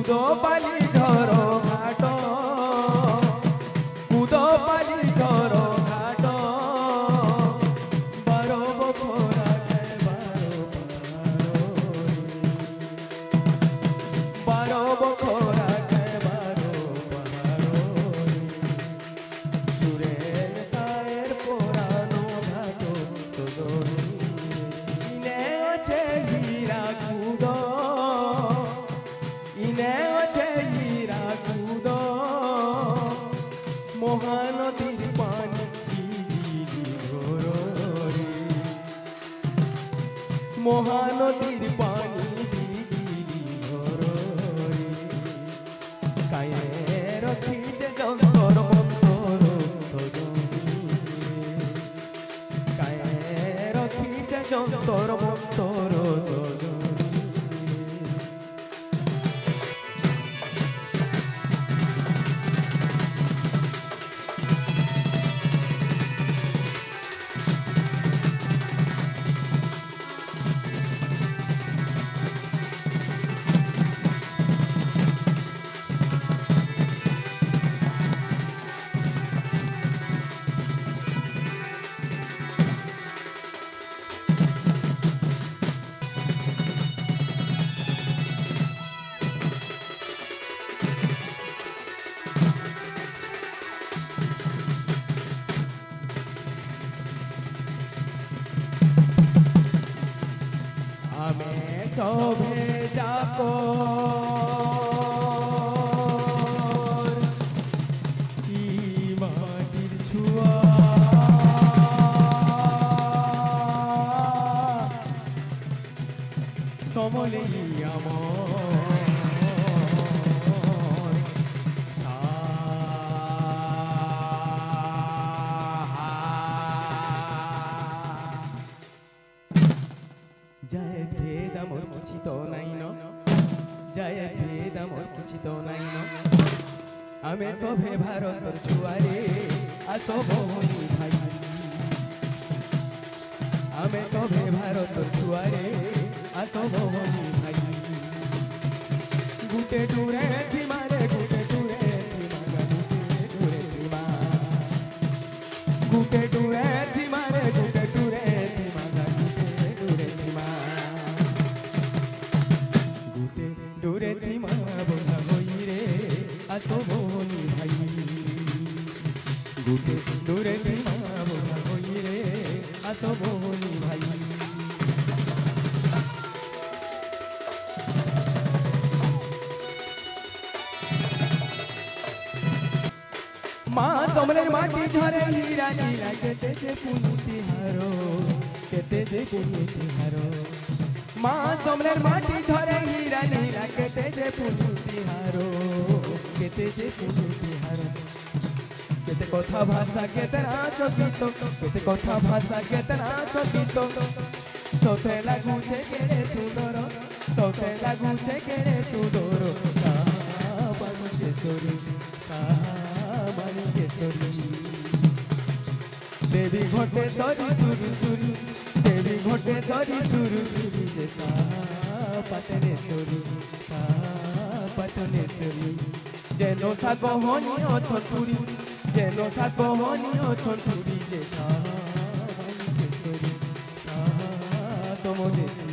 কুদো পালি ঘর ঘাট কুদো পালি ঘর ঘাট বারো বখরা বারো বখরা বারো সুরে তায়ের পোড়ানো ঘাট ইনে আছে হীরা কুদো ইনে আছে হীরা কুদো মহানদীর পানি ঘোরে মহানদীর পানি ঘোরে কায়ে রখিছে যন্তর মন্তর কায়ে রখিছে যন্তর মন্তর সবে যাকো কি মাটির ছুয়া সমলেই আমার জয় ভেদ আমার কিছু তো নাই ন জয় ভেদ আমার কিছু তো নাই ন আমি সবে ভারতর ছুয়ারে আসো ভৌনি ভাই আমি সবে ভারতর ছুয়ারে আসো ভৌনি ভাই গুটে টুরে থিমারে গুটে টুরে থিমা গুটে টুরে থিমা গুটে টুরে থিমারে গুটে টুরে থিমা গুটে টুরে থিমা গুটে টুরে থিমা বোলা হই রে আসো ভৌনি ভাই গুটে টুরে থিমা বোলা হই রে আসো ভৌনি ভাই মা কমলের মাটি ঝরে হীরা নীলা কেতে যে পুনুতি হারো কেতে যে পুনুতি হারো মা কমলের মাটি ঝরে হীরা নীলা কেতে যে পুনুতি হারো কেতে যে পুনুতি হারো কেতে কথা ভাষা কেতে নাচ গীত কেতে কথা ভাষা কেতে নাচ গীত সতে লাগুছে কেড়ে সুন্দর সতে লাগুছে কেড়ে সুন্দর বালুকেশ্বরী দেবী ঘটে সরি সুরু সুরু দেবী ঘটে সরি সুরু সুরু যে পাটনেশ্বরী পাটনেশ্বরী যেন থাকো হনি অছন্তুরি যেন থাকো হনি অছন্তুরি যে বালুকেশ্বরী তমনেশ্বরী